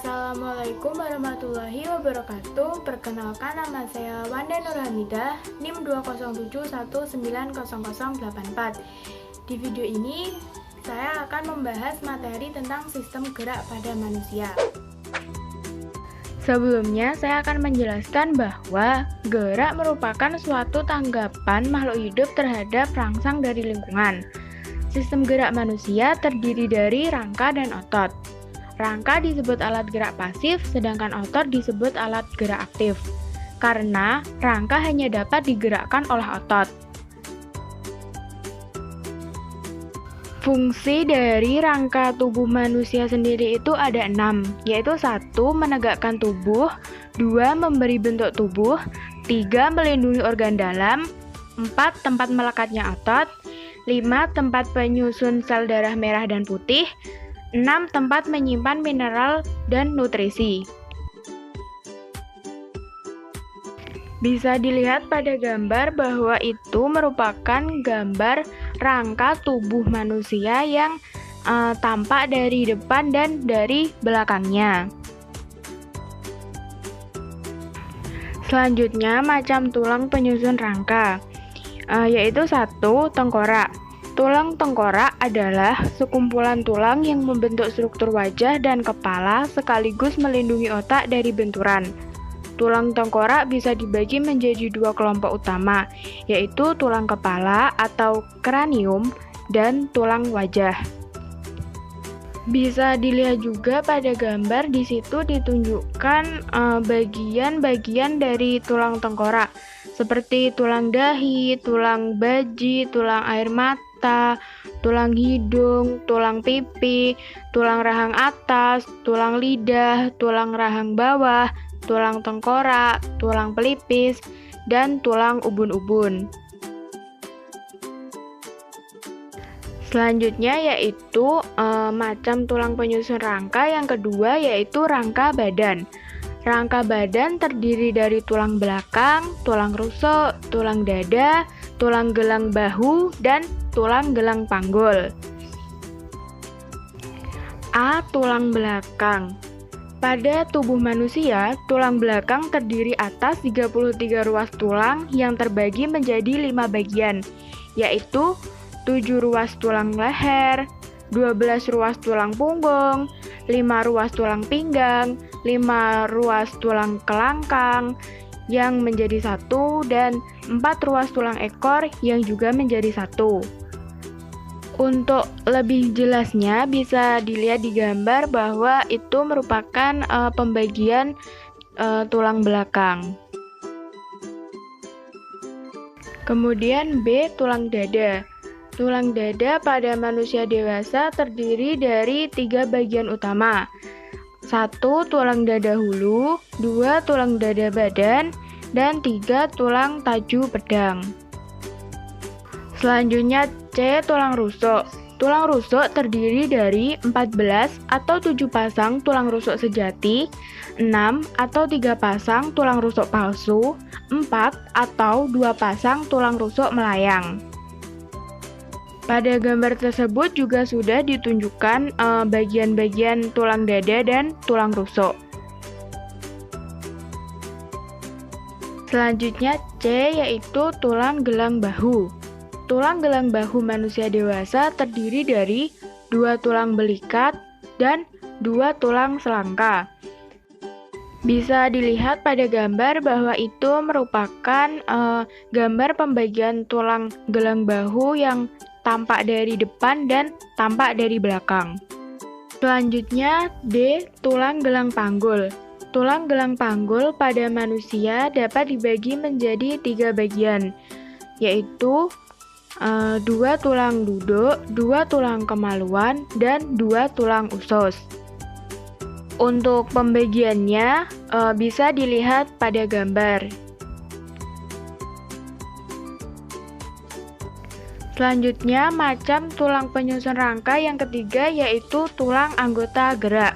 Assalamualaikum warahmatullahi wabarakatuh. Perkenalkan, nama saya Wanda Nurhamidah, NIM 207190084. Di video ini saya akan membahas materi tentang sistem gerak pada manusia. Sebelumnya, saya akan menjelaskan bahwa gerak merupakan suatu tanggapan makhluk hidup terhadap rangsang dari lingkungan. Sistem gerak manusia terdiri dari rangka dan otot. Rangka disebut alat gerak pasif, sedangkan otot disebut alat gerak aktif. Karena rangka hanya dapat digerakkan oleh otot. Fungsi dari rangka tubuh manusia sendiri itu ada 6, yaitu 1. Menegakkan tubuh, 2. Memberi bentuk tubuh, 3. Melindungi organ dalam, 4. Tempat melekatnya otot, 5. Tempat penyusun sel darah merah dan putih, 6. Tempat menyimpan mineral dan nutrisi. Bisa dilihat pada gambar bahwa itu merupakan gambar rangka tubuh manusia yang tampak dari depan dan dari belakangnya. Selanjutnya, macam tulang penyusun rangka, yaitu 1. Tengkorak. Tulang tengkorak adalah sekumpulan tulang yang membentuk struktur wajah dan kepala sekaligus melindungi otak dari benturan. Tulang tengkorak bisa dibagi menjadi 2 kelompok utama, yaitu tulang kepala atau kranium dan tulang wajah. Bisa dilihat juga pada gambar, di situ ditunjukkan bagian-bagian dari tulang tengkorak, seperti tulang dahi, tulang baji, tulang air mata, tulang hidung, tulang pipi, tulang rahang atas, tulang lidah, tulang rahang bawah, tulang tengkorak, tulang pelipis, dan tulang ubun-ubun. Selanjutnya yaitu macam tulang penyusun rangka yang kedua, yaitu rangka badan. Rangka badan terdiri dari tulang belakang, tulang rusuk, tulang dada, tulang gelang bahu, dan tulang gelang panggul. A. Tulang belakang. Pada tubuh manusia, tulang belakang terdiri atas 33 ruas tulang yang terbagi menjadi 5 bagian, yaitu 7 ruas tulang leher, 12 ruas tulang punggung, 5 ruas tulang pinggang, 5 ruas tulang kelangkang yang menjadi 1, dan 4 ruas tulang ekor yang juga menjadi 1. Untuk lebih jelasnya bisa dilihat di gambar bahwa itu merupakan pembagian tulang belakang. Kemudian B. Tulang dada. Tulang dada pada manusia dewasa terdiri dari 3 bagian utama. 1. Tulang dada hulu, 2. Tulang dada badan, dan 3. Tulang taju pedang. Selanjutnya C. Tulang rusuk. Tulang rusuk terdiri dari 14 atau 7 pasang tulang rusuk sejati, 6 atau 3 pasang tulang rusuk palsu, 4 atau 2 pasang tulang rusuk melayang. Pada gambar tersebut juga sudah ditunjukkan bagian-bagian tulang dada dan tulang rusuk. Selanjutnya C, yaitu tulang gelang bahu. Tulang gelang bahu manusia dewasa terdiri dari 2 tulang belikat dan 2 tulang selangka. Bisa dilihat pada gambar bahwa itu merupakan gambar pembagian tulang gelang bahu yang tampak dari depan dan tampak dari belakang. Selanjutnya D. Tulang gelang panggul. Tulang gelang panggul pada manusia dapat dibagi menjadi 3 bagian, yaitu 2 tulang duduk, 2 tulang kemaluan, dan 2 tulang usus. Untuk pembagiannya bisa dilihat pada gambar. Selanjutnya, macam tulang penyusun rangka yang ketiga, yaitu tulang anggota gerak.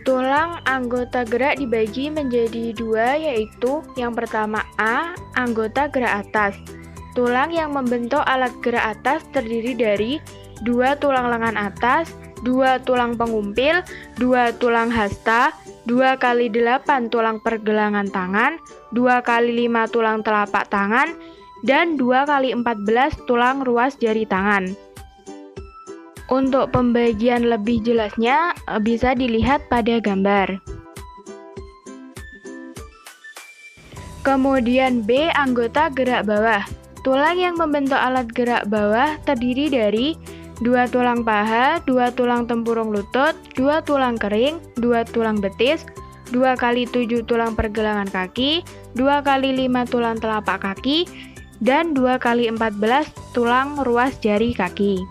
Tulang anggota gerak dibagi menjadi 2, yaitu yang pertama A. Anggota gerak atas. Tulang yang membentuk alat gerak atas terdiri dari 2 tulang lengan atas 2 tulang pengumpil, 2 tulang hasta, 2 kali 8 tulang pergelangan tangan, 2 kali 5 tulang telapak tangan, dan 2 kali 14 tulang ruas jari tangan. Untuk pembagian lebih jelasnya bisa dilihat pada gambar. Kemudian B, anggota gerak bawah. Tulang yang membentuk alat gerak bawah terdiri dari 2 tulang paha, 2 tulang tempurung lutut, 2 tulang kering, 2 tulang betis, 2 kali 7 tulang pergelangan kaki, 2 kali 5 tulang telapak kaki, dan 2 kali 14 tulang ruas jari kaki.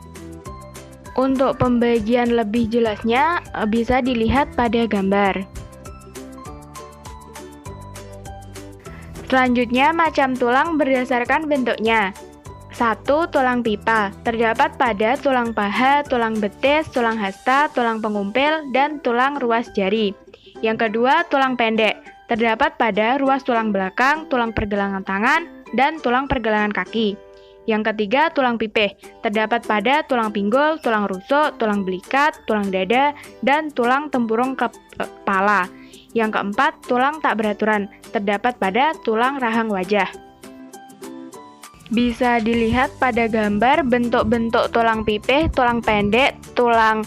Untuk pembagian lebih jelasnya bisa dilihat pada gambar. Selanjutnya, macam tulang berdasarkan bentuknya. 1. Tulang pipa, terdapat pada tulang paha, tulang betis, tulang hasta, tulang pengumpil, dan tulang ruas jari. Yang kedua, tulang pendek, terdapat pada ruas tulang belakang, tulang pergelangan tangan, dan tulang pergelangan kaki. Yang ketiga, tulang pipih, terdapat pada tulang pinggul, tulang rusuk, tulang belikat, tulang dada, dan tulang tempurung kepala. Yang keempat, tulang tak beraturan, terdapat pada tulang rahang wajah. Bisa dilihat pada gambar bentuk-bentuk tulang pipih, tulang pendek, tulang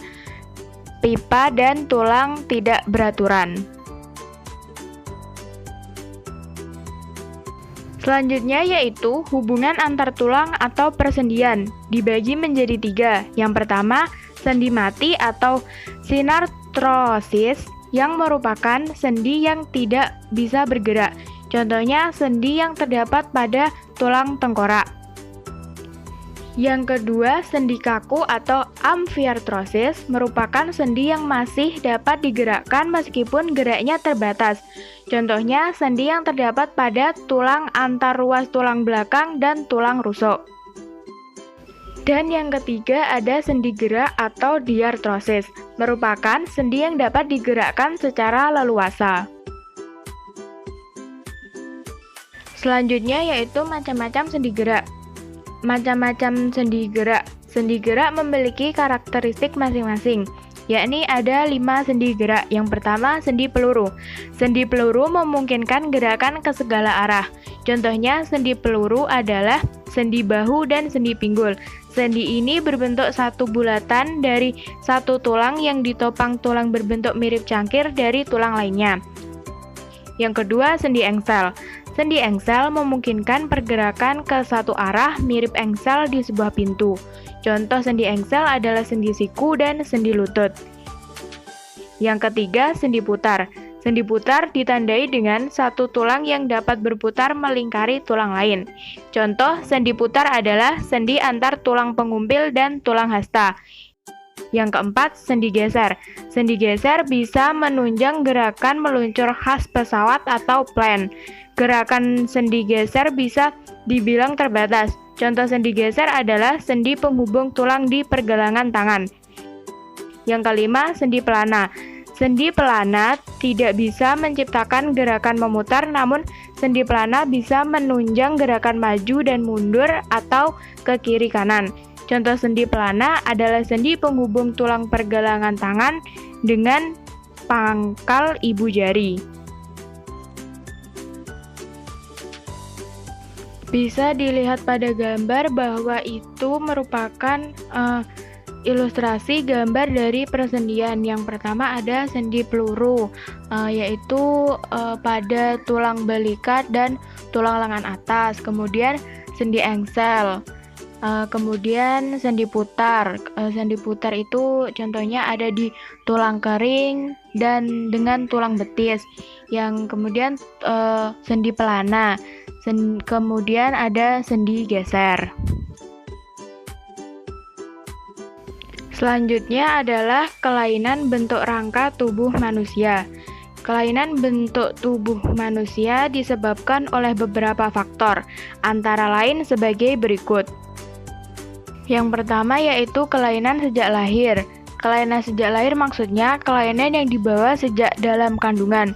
pipa, dan tulang tidak beraturan. Selanjutnya yaitu hubungan antar tulang atau persendian, dibagi menjadi 3. Yang pertama, sendi mati atau synarthrosis, yang merupakan sendi yang tidak bisa bergerak. Contohnya sendi yang terdapat pada tulang tengkorak. Yang kedua, sendi kaku atau amfiartrosis merupakan sendi yang masih dapat digerakkan meskipun geraknya terbatas. Contohnya, sendi yang terdapat pada tulang antar ruas tulang belakang dan tulang rusuk. Dan yang ketiga ada sendi gerak atau diartrosis, merupakan sendi yang dapat digerakkan secara leluasa. Selanjutnya yaitu macam-macam sendi gerak. Macam-macam sendi gerak. Sendi gerak memiliki karakteristik masing-masing, yakni ada 5 sendi gerak. Yang pertama, sendi peluru. Sendi peluru memungkinkan gerakan ke segala arah. Contohnya, sendi peluru adalah sendi bahu dan sendi pinggul. Sendi ini berbentuk satu bulatan dari satu tulang yang ditopang tulang berbentuk mirip cangkir dari tulang lainnya. Yang kedua, sendi engsel. Sendi engsel memungkinkan pergerakan ke satu arah mirip engsel di sebuah pintu. Contoh sendi engsel adalah sendi siku dan sendi lutut. Yang ketiga, sendi putar. Sendi putar ditandai dengan satu tulang yang dapat berputar melingkari tulang lain. Contoh sendi putar adalah sendi antar tulang pengumpil dan tulang hasta. Yang keempat, sendi geser. Sendi geser bisa menunjang gerakan meluncur khas pesawat atau plane. Gerakan sendi geser bisa dibilang terbatas. Contoh sendi geser adalah sendi penghubung tulang di pergelangan tangan. Yang kelima, sendi pelana. Sendi pelana tidak bisa menciptakan gerakan memutar, namun sendi pelana bisa menunjang gerakan maju dan mundur atau ke kiri kanan. Contoh sendi pelana adalah sendi penghubung tulang pergelangan tangan dengan pangkal ibu jari. Bisa dilihat pada gambar bahwa itu merupakan ilustrasi gambar dari persendian. Yang pertama ada sendi peluru, yaitu pada tulang balikat dan tulang lengan atas. Kemudian sendi engsel. Kemudian sendi putar. Sendi putar itu contohnya ada di tulang kering dan dengan tulang betis. Yang kemudian sendi pelana. Kemudian ada sendi geser. Selanjutnya adalah kelainan bentuk rangka tubuh manusia. Kelainan bentuk tubuh manusia disebabkan oleh beberapa faktor, antara lain sebagai berikut. Yang pertama yaitu kelainan sejak lahir. Kelainan sejak lahir maksudnya kelainan yang dibawa sejak dalam kandungan.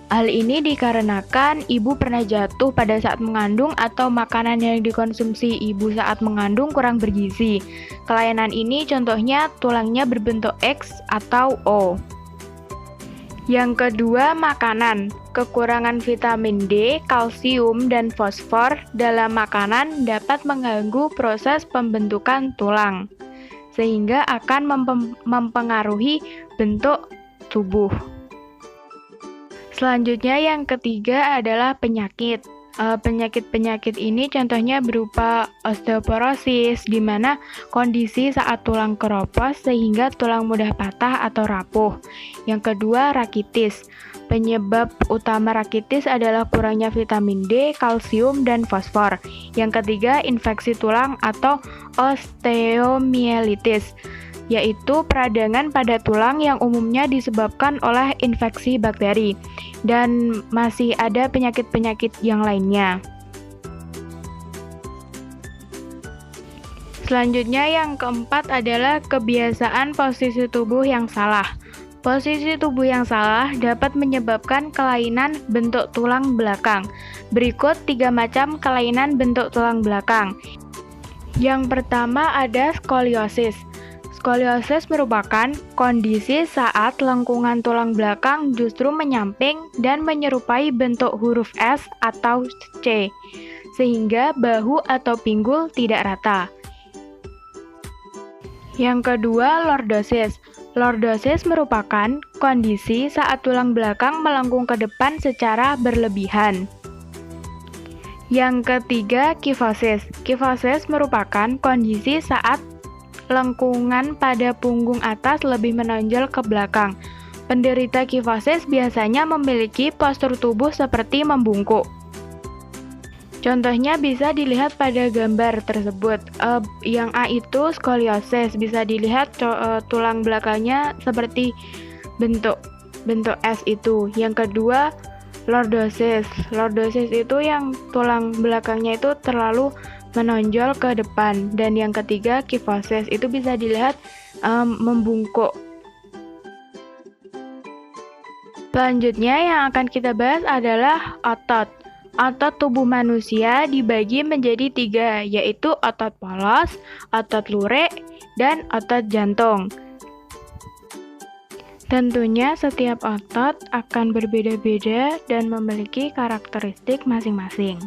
Hal ini dikarenakan ibu pernah jatuh pada saat mengandung atau makanan yang dikonsumsi ibu saat mengandung kurang bergizi. Kelainan ini contohnya tulangnya berbentuk X atau O. Yang kedua, makanan. Kekurangan vitamin D, kalsium, dan fosfor dalam makanan dapat mengganggu proses pembentukan tulang, sehingga akan mempengaruhi bentuk tubuh. Selanjutnya yang ketiga adalah penyakit. Penyakit-penyakit ini contohnya berupa osteoporosis, di mana kondisi saat tulang keropos sehingga tulang mudah patah atau rapuh. Yang kedua, rakitis. Penyebab utama rakitis adalah kurangnya vitamin D, kalsium, dan fosfor. Yang ketiga, infeksi tulang atau osteomielitis, yaitu peradangan pada tulang yang umumnya disebabkan oleh infeksi bakteri, dan masih ada penyakit-penyakit yang lainnya. Selanjutnya yang keempat adalah kebiasaan posisi tubuh yang salah. Posisi tubuh yang salah dapat menyebabkan kelainan bentuk tulang belakang. Berikut 3 macam kelainan bentuk tulang belakang. Yang pertama ada skoliosis. Skoliosis merupakan kondisi saat lengkungan tulang belakang justru menyamping dan menyerupai bentuk huruf S atau C, sehingga bahu atau pinggul tidak rata. Yang kedua, lordosis. Lordosis merupakan kondisi saat tulang belakang melengkung ke depan secara berlebihan. Yang ketiga, kifosis. Kifosis merupakan kondisi saat lengkungan pada punggung atas lebih menonjol ke belakang. Penderita kifosis biasanya memiliki postur tubuh seperti membungkuk. Contohnya bisa dilihat pada gambar tersebut. Yang A itu skoliosis, bisa dilihat tulang belakangnya seperti bentuk S itu. Yang kedua, lordosis. Lordosis itu yang tulang belakangnya itu terlalu menonjol ke depan. Dan yang ketiga, kifosis, itu bisa dilihat membungkuk. Selanjutnya yang akan kita bahas adalah otot. Otot tubuh manusia dibagi menjadi 3, yaitu otot polos, otot lurik, dan otot jantung. Tentunya setiap otot akan berbeda-beda dan memiliki karakteristik masing-masing.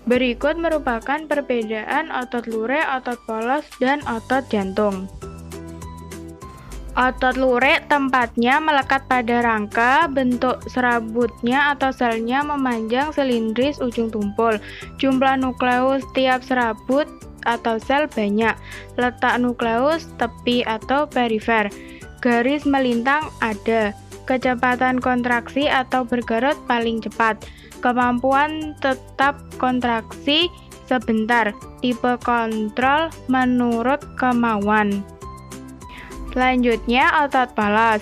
Berikut merupakan perbedaan otot lurik, otot polos, dan otot jantung. Otot lurik tempatnya melekat pada rangka, bentuk serabutnya atau selnya memanjang silindris ujung tumpul. Jumlah nukleus tiap serabut atau sel banyak. Letak nukleus tepi atau perifer. Garis melintang ada. Kecepatan kontraksi atau bergerut paling cepat. Kemampuan tetap kontraksi sebentar. Tipe kontrol menurut kemauan. Selanjutnya otot polos.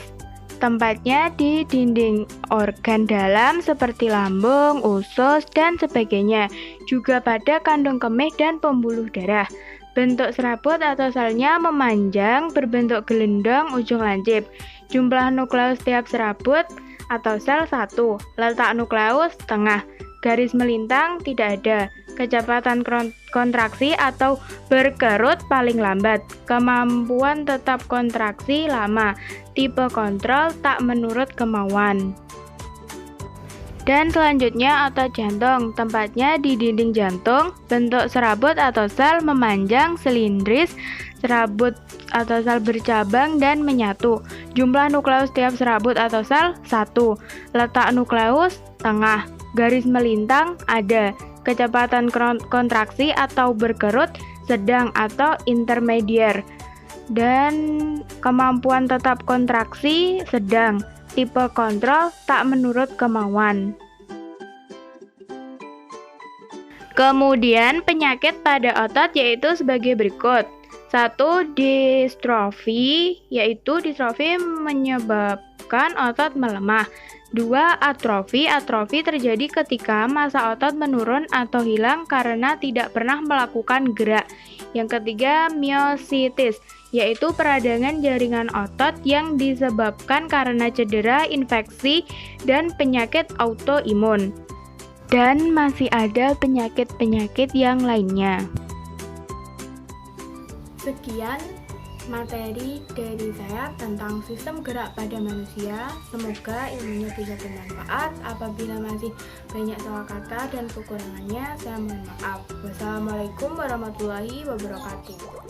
Tempatnya di dinding organ dalam seperti lambung, usus, dan sebagainya. Juga pada kandung kemih dan pembuluh darah. Bentuk serabut atau selnya memanjang berbentuk gelendong ujung lancip. Jumlah nukleus tiap serabut atau sel 1. Letak nukleus tengah. Garis melintang tidak ada. Kecepatan kontraksi atau berkerut paling lambat. Kemampuan tetap kontraksi lama. Tipe kontrol tak menurut kemauan. Dan selanjutnya otot jantung. Tempatnya di dinding jantung. Bentuk serabut atau sel memanjang silindris. Serabut atau sel bercabang dan menyatu. Jumlah nukleus tiap serabut atau sel 1. Letak nukleus tengah. Garis melintang ada. Kecepatan kontraksi atau berkerut sedang atau intermedier. Dan kemampuan tetap kontraksi sedang. Tipe kontrol tak menurut kemauan. Kemudian penyakit pada otot yaitu sebagai berikut. 1. Distrofi, yaitu distrofi menyebabkan otot melemah. 2. Atrofi. Atrofi terjadi ketika massa otot menurun atau hilang karena tidak pernah melakukan gerak. Yang ketiga, miositis, yaitu peradangan jaringan otot yang disebabkan karena cedera, infeksi, dan penyakit autoimun. Dan masih ada penyakit-penyakit yang lainnya. Sekian materi dari saya tentang sistem gerak pada manusia. Semoga ilmunya bisa bermanfaat. Apabila masih banyak salah kata dan kekurangannya, saya mohon maaf. Wassalamualaikum warahmatullahi wabarakatuh.